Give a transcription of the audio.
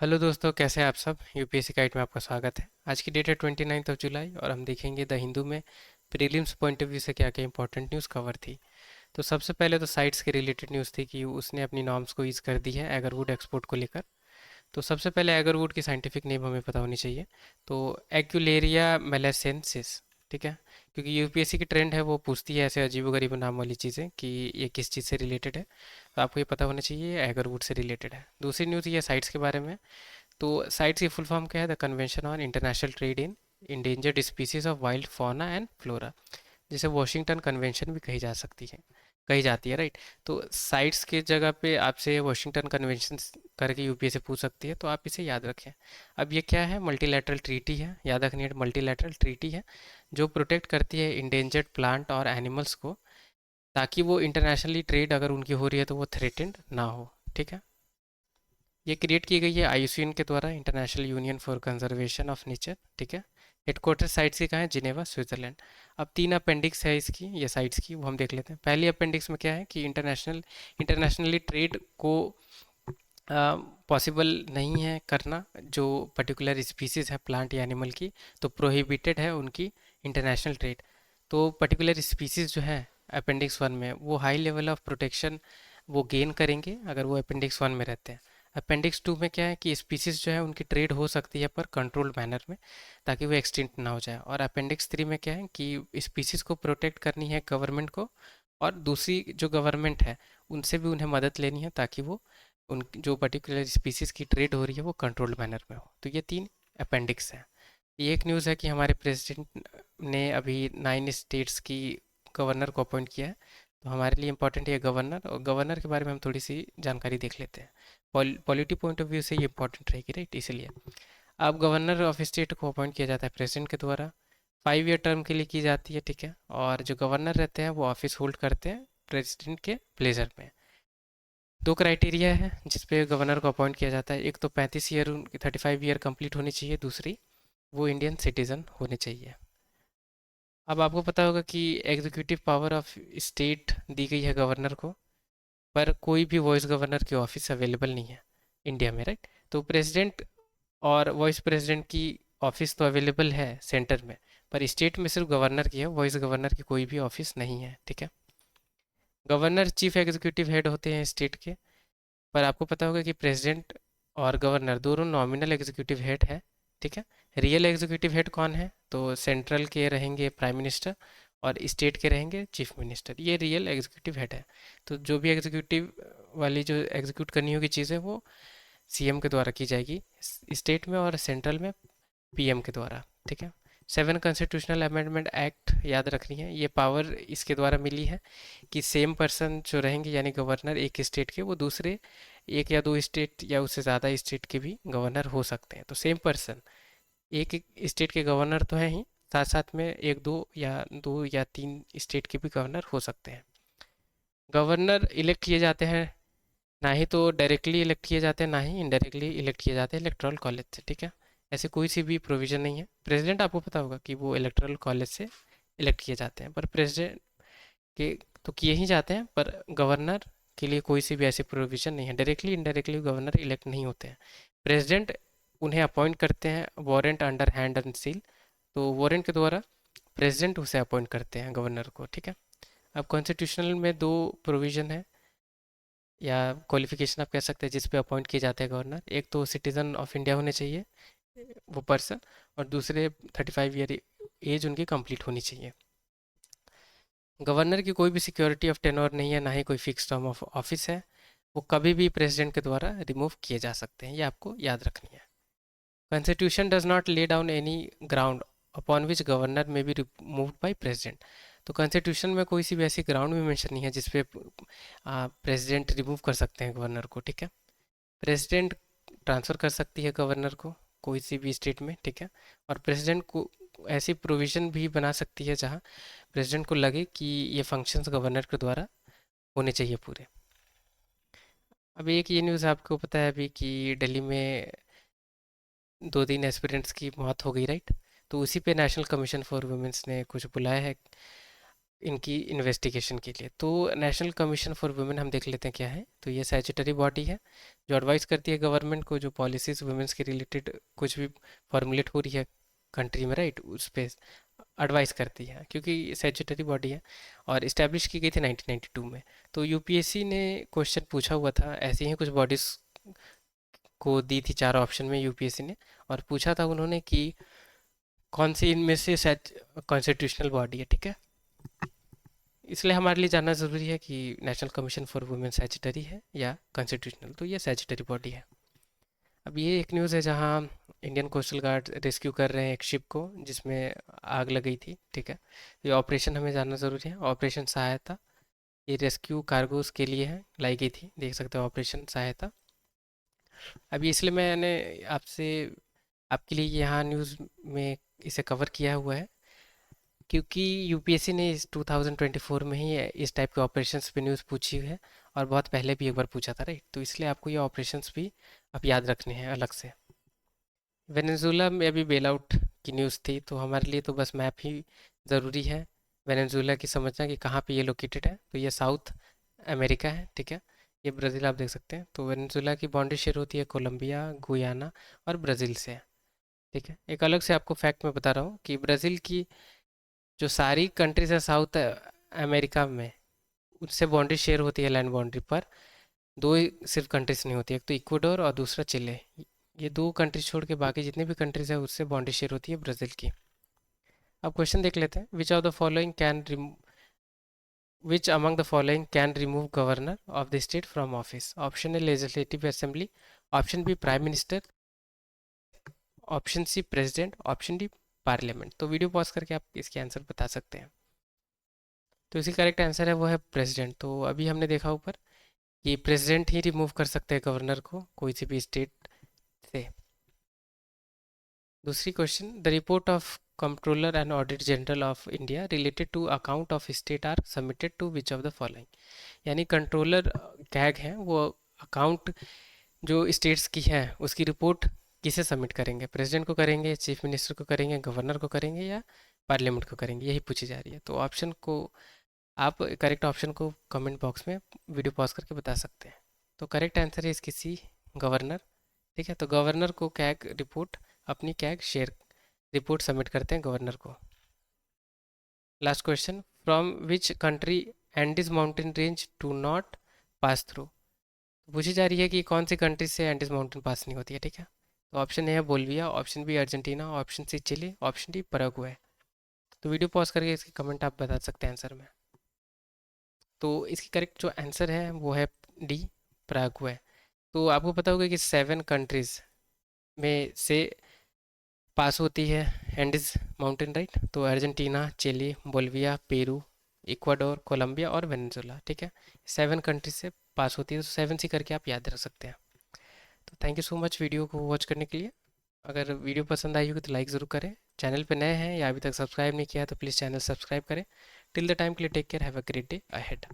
Hello दोस्तों, कैसे हैं आप सब। यूपीएससी गाइड में आपका स्वागत है। आज की डेट है 29 जुलाई और हम देखेंगे द हिंदू में प्रीलिम्स पॉइंट ऑफ व्यू से क्या क्या इंपॉर्टेंट न्यूज़ कवर थी। तो सबसे पहले तो साइट्स के रिलेटेड न्यूज़ थी कि उसने अपनी नॉर्म्स को ईज कर दी है एगरवुड एक्सपोर्ट को लेकर। तो सबसे पहले एगरवुड की साइंटिफिक नेम हमें पता होनी चाहिए। तो एक्यूलेरिया मेलेसेंसिस, ठीक है। क्योंकि यूपीएससी की ट्रेंड है, वो पूछती है ऐसे अजीबोगरीब नाम वाली चीज़ें कि ये किस चीज़ से रिलेटेड है। तो आपको ये पता होना चाहिए ये एगरवुड से रिलेटेड है। दूसरी न्यूज़ ये साइट्स के बारे में। तो साइट्स की फुल फॉर्म क्या है? The convention on international trade in endangered species of wild fauna and flora, जिसे वॉशिंगटन कन्वेंशन भी कही जा सकती है, कही जाती है, राइट। तो साइट्स की जगह पे आपसे वॉशिंगटन कन्वेंशन करके यूपीएससी पूछ सकती है, तो आप इसे याद रखें। अब ये क्या है? मल्टीलैटरल ट्रीटी है, याद रखनी है। मल्टीलैटरल ट्रीटी है जो प्रोटेक्ट करती है इंडेंजर्ड प्लांट और एनिमल्स को, ताकि वो इंटरनेशनली ट्रेड अगर उनकी हो रही है तो वो थ्रेटेंड ना हो, ठीक है। ये क्रिएट की गई है आईयूसीएन के द्वारा, international union for conservation of nature, ठीक है। हेडक्वार्टर साइट्स की कहाँ है? Geneva, Switzerland. अब तीन अपेंडिक्स है इसकी, ये साइट्स की, वो हम देख लेते हैं। पहली अपेंडिक्स में क्या है कि इंटरनेशनली ट्रेड को पॉसिबल नहीं है करना, जो पर्टिकुलर स्पीसीज है प्लांट या एनिमल की, तो प्रोहिबिटेड है उनकी इंटरनेशनल ट्रेड। तो पर्टिकुलर स्पीसीज जो है अपेंडिक्स वन में, वो हाई लेवल ऑफ प्रोटेक्शन वो गेन करेंगे अगर वो अपेंडिक्स वन में रहते हैं। अपेंडिक्स टू में क्या है कि स्पीसीज जो है उनकी ट्रेड हो सकती है पर कंट्रोल्ड मैनर में, ताकि वो एक्सटिंक्ट ना हो जाए। और अपेंडिक्स थ्री में क्या है कि स्पीसीज को प्रोटेक्ट करनी है गवर्नमेंट को, और दूसरी जो गवर्नमेंट है उनसे भी उन्हें मदद लेनी है, ताकि वो उन जो पर्टिकुलर स्पीसीज की ट्रेड हो रही है वो कंट्रोल्ड मैनर में हो। तो ये तीन अपेंडिक्स हैं। ये एक न्यूज़ है कि हमारे प्रेसिडेंट ने अभी 9 स्टेट्स की गवर्नर को अपॉइंट किया है। तो हमारे लिए इंपॉर्टेंट है गवर्नर, और गवर्नर के बारे में हम थोड़ी सी जानकारी देख लेते हैं। पॉलिटी पॉइंट ऑफ व्यू से ये इंपॉर्टेंट रहेगी, राइट, इसलिए। अब गवर्नर ऑफ स्टेट को अपॉइंट किया जाता है प्रेसिडेंट के द्वारा, 5 ईयर टर्म के लिए की जाती है, ठीक है। और जो गवर्नर रहते हैं वो ऑफिस होल्ड करते हैं प्रेसिडेंट के प्लेजर में। दो क्राइटेरिया है जिस पे गवर्नर को अपॉइंट किया जाता है। एक तो 35 ईयर, उनकी 35 ईयर कंप्लीट होनी चाहिए। दूसरी, वो इंडियन सिटीजन होने चाहिए। अब आपको पता होगा कि एग्जीक्यूटिव पावर ऑफ स्टेट दी गई है गवर्नर को, पर कोई भी वॉइस गवर्नर की ऑफिस अवेलेबल नहीं है इंडिया में, राइट। तो प्रेसिडेंट और वॉइस प्रेसिडेंट की ऑफिस तो अवेलेबल है सेंटर में, पर स्टेट में सिर्फ गवर्नर की है, वॉइस गवर्नर की कोई भी ऑफिस नहीं है, ठीक है। गवर्नर चीफ एग्जीक्यूटिव हेड होते हैं स्टेट के। पर आपको पता होगा कि प्रेसिडेंट और गवर्नर दोनों नॉमिनल एग्जीक्यूटिव हेड है, ठीक है। रियल एग्जीक्यूटिव हेड कौन है? तो सेंट्रल के रहेंगे प्राइम मिनिस्टर, और स्टेट के रहेंगे चीफ मिनिस्टर। ये रियल एग्जीक्यूटिव हेड है। तो जो भी एग्जीक्यूटिव वाली जो एग्जीक्यूट करनी होगी चीज़ें, वो सीएम के द्वारा की जाएगी स्टेट में, और सेंट्रल में पीएम के द्वारा, ठीक है। 7 कॉन्स्टिट्यूशनल अमेंडमेंट एक्ट याद रखनी है। ये पावर इसके द्वारा मिली है कि सेम पर्सन जो रहेंगे, यानी गवर्नर एक स्टेट के, वो दूसरे एक या दो स्टेट या उससे ज़्यादा स्टेट के भी गवर्नर हो सकते हैं। तो सेम पर्सन एक एक स्टेट के गवर्नर तो हैं ही, साथ साथ में एक दो या तीन स्टेट के भी गवर्नर हो सकते हैं। गवर्नर इलेक्ट किए जाते हैं, ना ही तो डायरेक्टली इलेक्ट किए जाते हैं, ना ही इनडायरेक्टली इलेक्ट किए जाते हैं इलेक्टोरल कॉलेज से, ठीक है। ऐसे कोई सी भी प्रोविज़न नहीं है। प्रेसिडेंट आपको पता होगा कि वो इलेक्टोरल कॉलेज से इलेक्ट किए जाते हैं, पर प्रेसिडेंट के तो किए ही जाते हैं, पर गवर्नर के लिए कोई सी भी ऐसी प्रोविज़न नहीं है। डायरेक्टली इनडायरेक्टली गवर्नर इलेक्ट नहीं होते हैं। प्रेसिडेंट उन्हें अपॉइंट करते हैं warrant under hand and seal. तो वारंट के द्वारा प्रेसिडेंट उसे अपॉइंट करते हैं गवर्नर को, ठीक है। अब कॉन्स्टिट्यूशनल में दो प्रोविज़न है, या क्वालिफिकेशन आप कह सकते हैं, जिस पे अपॉइंट किए जाते हैं गवर्नर। एक तो सिटीजन ऑफ इंडिया होने चाहिए वो पर्सन, और दूसरे 35 ईयर एज उनकी कंप्लीट होनी चाहिए। गवर्नर की कोई भी सिक्योरिटी ऑफ टेनोर नहीं है, ना ही कोई फिक्स टर्म ऑफ ऑफिस है। वो कभी भी प्रेसिडेंट के द्वारा रिमूव किए जा सकते हैं, ये आपको याद रखनी है। Constitution does not lay down any ground upon which governor में बी रिमूव्ड बाय प्रेसिडेंट। तो कॉन्स्टिट्यूशन में कोई सी भी ऐसी ग्राउंड भी मेंशन नहीं है जिसपे प्रेसिडेंट रिमूव कर सकते हैं गवर्नर को, ठीक है। प्रेसिडेंट ट्रांसफ़र कर सकती है गवर्नर को कोई सी भी स्टेट में, ठीक है। और प्रेसिडेंट को ऐसी प्रोविज़न भी बना सकती है जहाँ प्रेसिडेंट को लगे कि ये फंक्शंस गवर्नर के द्वारा होने चाहिए पूरे। अब एक ये न्यूज़ आपको पता है अभी कि दिल्ली में 2 3 एस्पिरेंट्स की मौत हो गई, राइट। तो उसी पे नेशनल कमीशन फॉर वुमेन्स ने कुछ बुलाया है इनकी इन्वेस्टिगेशन के लिए। तो नेशनल कमीशन फॉर वुमेन हम देख लेते हैं क्या है। तो ये स्टैट्यूटरी बॉडी है जो एडवाइस करती है गवर्नमेंट को, जो पॉलिसीज वुमेन्स के रिलेटेड कुछ भी फॉर्मुलेट हो रही है कंट्री में, राइट, उस पे एडवाइस करती है, क्योंकि स्टैट्यूटरी बॉडी है। और इस्टेब्लिश की गई थी 1992 में। तो यूपीएससी ने क्वेश्चन पूछा हुआ था, ऐसे ही कुछ बॉडीज को दी थी 4 ऑप्शन में यूपीएससी ने, और पूछा था उन्होंने कि कौन सी इनमें से कॉन्स्टिट्यूशनल बॉडी है, ठीक है। इसलिए हमारे लिए जानना ज़रूरी है कि national commission for women statutory है या कॉन्स्टिट्यूशनल। तो ये स्टैट्यूटरी बॉडी है। अब ये एक न्यूज़ है जहाँ इंडियन कोस्टल गार्ड रेस्क्यू कर रहे हैं एक शिप को जिसमें आग लग गई थी, ठीक है। ये ऑपरेशन हमें जानना ज़रूरी है। ऑपरेशन सहायता, ये रेस्क्यू कार्गोस के लिए है, लाई गई थी, देख सकते हो ऑपरेशन सहायता। अभी इसलिए मैंने आपसे आपके लिए यहाँ न्यूज़ में इसे कवर किया हुआ है, क्योंकि यूपीएससी ने इस 2024 में ही इस टाइप के ऑपरेशंस पे न्यूज़ पूछी है, और बहुत पहले भी एक बार पूछा था, राइट। तो इसलिए आपको ये ऑपरेशंस भी अब याद रखने हैं अलग से। वेनेजुला में अभी बेल आउट की न्यूज़ थी, तो हमारे लिए तो बस मैप ही ज़रूरी है वेनेजुला की समझना कि कहाँ पे ये लोकेटेड है। तो ये साउथ अमेरिका है, ठीक है। ये ब्राज़ील आप देख सकते हैं। तो वेनेजुला की बाउंड्री शेयर होती है कोलंबिया, गुयाना और ब्राज़ील से, ठीक है। एक अलग से आपको फैक्ट मैं बता रहा हूँ कि ब्राज़ील की जो सारी कंट्रीज है साउथ अमेरिका में, उनसे बाउंड्री शेयर होती है लैंड बाउंड्री पर। दो ही सिर्फ कंट्रीज नहीं होती, एक तो इक्वाडोर और दूसरा चिले। ये 2 कंट्रीज छोड़ के बाकी जितने भी कंट्रीज है उससे बाउंड्री शेयर होती है ब्राज़ील की। अब क्वेश्चन देख लेते हैं। Which among the following can remove governor of the state from office? Option A legislative assembly, option B prime minister, option C president, option D parliament. तो वीडियो पॉज करके आप इसके आंसर बता सकते हैं। तो इसकी करेक्ट आंसर है वो है प्रेसिडेंट। तो अभी हमने देखा ऊपर कि प्रेसिडेंट ही रिमूव कर सकते हैं गवर्नर को कोई सी भी स्टेट से। दूसरी question, the report of controller and audit general of India related to account of state are submitted to which of the following? यानी कंट्रोलर कैग हैं, वो अकाउंट जो स्टेट्स की है उसकी रिपोर्ट किसे सबमिट करेंगे? प्रेसिडेंट को करेंगे, चीफ मिनिस्टर को करेंगे, गवर्नर को करेंगे, या पार्लियामेंट को करेंगे? यही पूछी जा रही है। तो ऑप्शन को आप करेक्ट ऑप्शन को कमेंट बॉक्स में वीडियो पॉज करके बता सकते हैं। तो करेक्ट आंसर है इसकी सी, गवर्नर, ठीक है। तो गवर्नर को कैग रिपोर्ट, अपनी कैग शेयर रिपोर्ट सबमिट करते हैं गवर्नर को। Last question, from which country Andes mountain range do not pass through? पूछी जा रही है कि कौन सी कंट्री से एंडीज माउंटेन पास नहीं होती है, ठीक है। तो ऑप्शन ए है Bolivia, option B Argentina, option C Chile, option D Paraguay. तो वीडियो पॉज करके इसकी कमेंट आप बता सकते हैं आंसर में। तो इसकी करेक्ट जो आंसर है वो है डी, पैराग्वे। तो आपको पता होगा कि 7 कंट्रीज में से पास होती है एंडीज माउंटेन, राइट। तो Argentina, Chile, Bolivia, Peru, Ecuador, Colombia और वेनेजुला, ठीक है। 7 कंट्रीज से पास होती है, तो 7 सी करके आप याद रख सकते हैं। तो thank you so much video को वॉच करने के लिए। अगर वीडियो पसंद आई होगी तो लाइक ज़रूर करें। चैनल पे नए हैं या अभी तक सब्सक्राइब नहीं किया तो प्लीज़ चैनल सब्सक्राइब करें। टिल द टाइम के लिए take care, have a great day ahead.